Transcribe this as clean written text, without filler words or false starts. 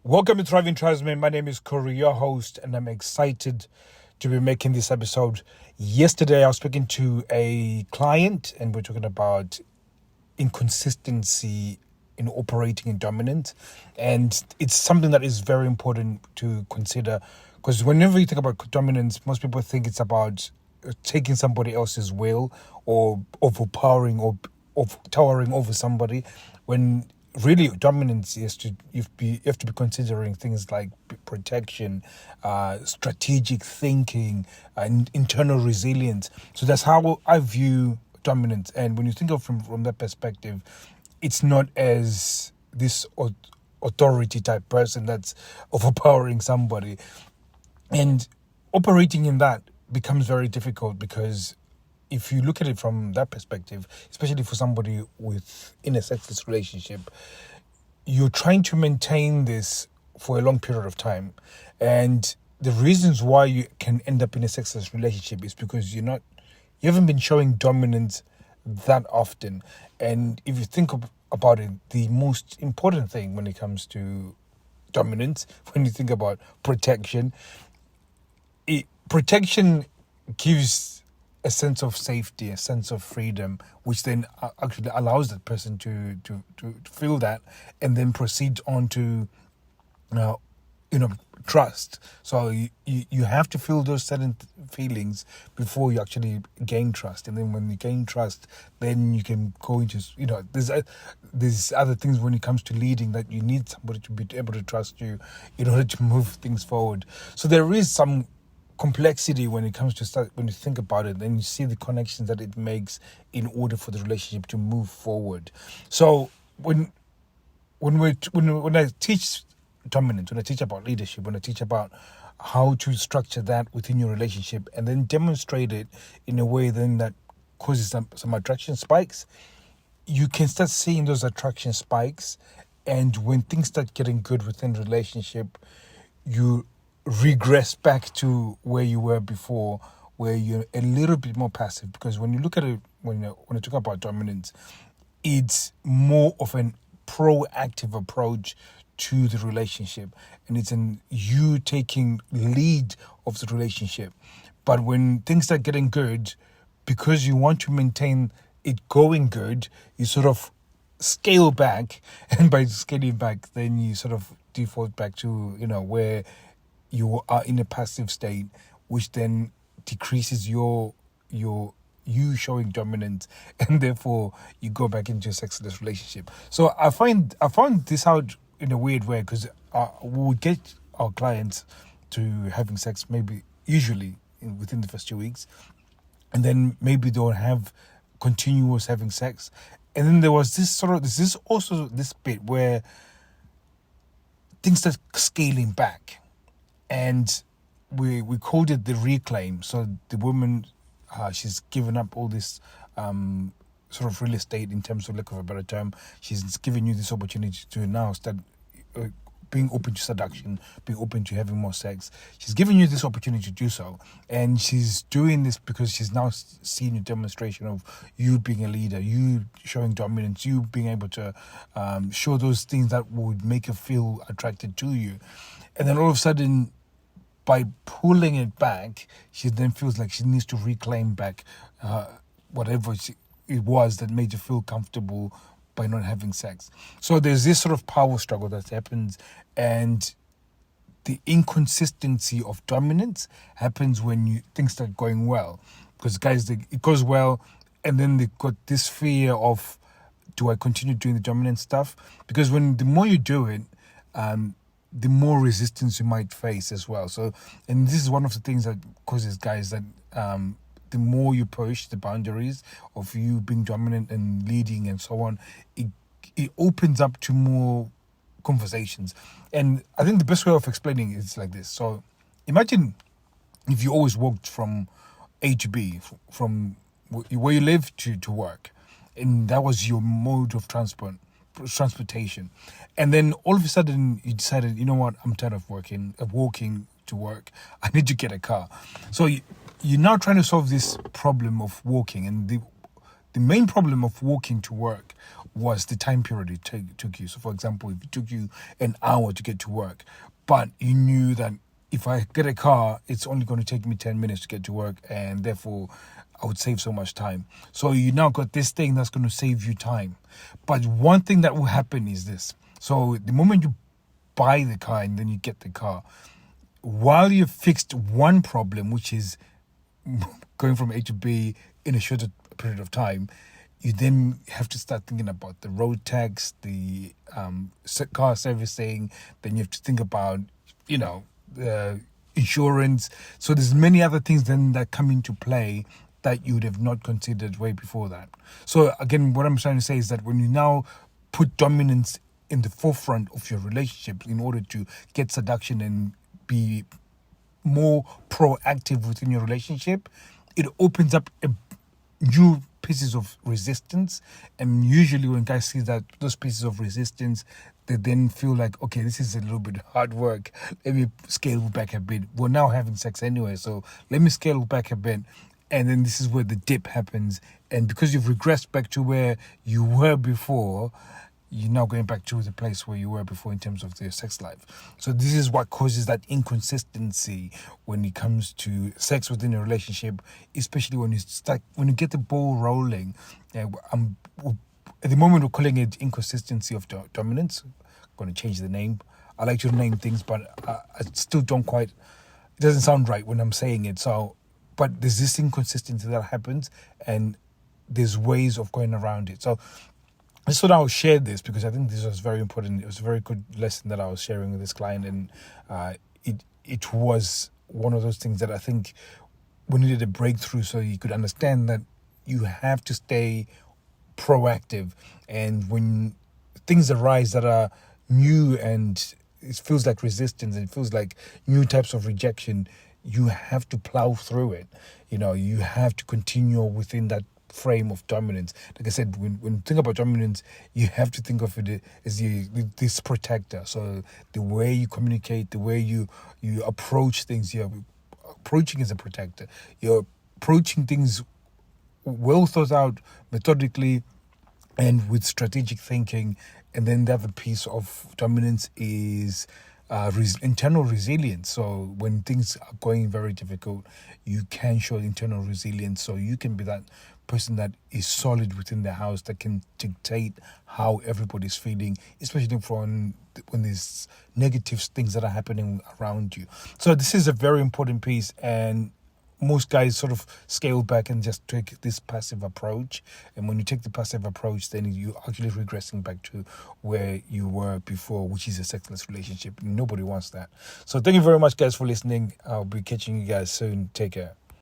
Welcome to Thriving Tribesmen. My name is Corey, your host, and I'm excited to be making this episode. Yesterday, I was speaking to a client, and we're talking about inconsistency in operating in dominance. And it's something that is very important to consider because whenever you think about dominance, most people think it's about taking somebody else's will or overpowering or towering over somebody, when really dominance is you have to be considering things like protection, strategic thinking, and internal resilience. So that's how I view dominance. And when you think of from that perspective, it's not as this authority type person that's overpowering somebody. And operating in that becomes very difficult because if you look at it from that perspective, especially for somebody in a sexless relationship, you're trying to maintain this for a long period of time. And the reasons why you can end up in a sexless relationship is because you haven't been showing dominance that often. And if you think about it, the most important thing when it comes to dominance, when you think about protection, protection gives a sense of safety, a sense of freedom, which then actually allows that person to feel that and then proceed on to, trust. So you have to feel those certain feelings before you actually gain trust. And then when you gain trust, then you can go into, there's other things when it comes to leading that you need somebody to be able to trust you in order to move things forward. So there is some complexity when it comes to when you think about it, then you see the connections that it makes in order for the relationship to move forward. So when I teach dominance, when I teach about leadership, when I teach about how to structure that within your relationship and then demonstrate it in a way then that causes some attraction spikes, you can start seeing those attraction spikes. And when things start getting good within the relationship, you regress back to where you were before, where you're a little bit more passive. Because when you look at it, when I talk about dominance, it's more of an proactive approach to the relationship, and it's you taking lead of the relationship. But when things start getting good, because you want to maintain it going good, you sort of scale back, and by scaling back, then you sort of default back to where you are in a passive state, which then decreases you showing dominance, and therefore you go back into a sexless relationship. So I found this out in a weird way, because we would get our clients to having sex usually within the first 2 weeks, and then maybe they'll have continuous having sex, and then there was this bit where things start scaling back. And we called it the reclaim. So the woman, she's given up all this sort of real estate, in terms of lack of a better term. She's given you this opportunity to now start being open to seduction, being open to having more sex. She's giving you this opportunity to do so. And she's doing this because she's now seen a demonstration of you being a leader, you showing dominance, you being able to show those things that would make her feel attracted to you. And then all of a sudden, by pulling it back, she then feels like she needs to reclaim back whatever it was that made you feel comfortable by not having sex. So there's this sort of power struggle that happens, and the inconsistency of dominance happens when things start going well. Because guys, it goes well, and then they got this fear of, do I continue doing the dominant stuff? Because the more you do it, the more resistance you might face as well. So, and this is one of the things that causes guys that the more you push the boundaries of you being dominant and leading and so on, it opens up to more conversations. And I think the best way of explaining it is like this. So imagine if you always walked from A to B, from where you live to work, and that was your mode of transportation. And then all of a sudden you decided, you know what, I'm tired of walking to work. I need to get a car. So you're now trying to solve this problem of walking. And the main problem of walking to work was the time period it took you. So, for example, if it took you an hour to get to work, but you knew that if I get a car, it's only going to take me 10 minutes to get to work, and therefore I would save so much time. So you now got this thing that's going to save you time. But one thing that will happen is this. So the moment you buy the car and then you get the car, while you've fixed one problem, which is going from A to B in a shorter period of time, you then have to start thinking about the road tax, the car servicing. Then you have to think about, insurance. So there's many other things then that come into play that you would have not considered way before that. So again, what I'm trying to say is that when you now put dominance in the forefront of your relationship in order to get seduction and be more proactive within your relationship, it opens up new pieces of resistance. And usually when guys see that those pieces of resistance, they then feel like, okay, this is a little bit hard work. Let me scale back a bit. We're now having sex anyway, so let me scale back a bit. And then this is where the dip happens. And because you've regressed back to where you were before, you're now going back to the place where you were before in terms of their sex life. So this is what causes that inconsistency when it comes to sex within a relationship, especially when you get the ball rolling. At the moment, we're calling it inconsistency of dominance. I'm going to change the name. I like to name things, but I still don't quite. It doesn't sound right when I'm saying it. So, but there's this inconsistency that happens, and there's ways of going around it. So I just thought I would share this because I think this was very important. It was a very good lesson that I was sharing with this client, and it was one of those things that I think we needed a breakthrough so you could understand that you have to stay proactive. And when things arise that are new and it feels like resistance and it feels like new types of rejection, you have to plow through it. You have to continue within that frame of dominance. Like I said, when you think about dominance, you have to think of it as this protector. So the way you communicate, the way you approach things, you're approaching as a protector. You're approaching things well thought out, methodically, and with strategic thinking. And then the other piece of dominance is internal resilience. So when things are going very difficult, you can show internal resilience. So you can be that person that is solid within the house, that can dictate how everybody's feeling, especially when there's negative things that are happening around you. So this is a very important piece, and most guys sort of scale back and just take this passive approach. And when you take the passive approach, then you're actually regressing back to where you were before, which is a sexless relationship. Nobody wants that. So thank you very much, guys, for listening. I'll be catching you guys soon. Take care.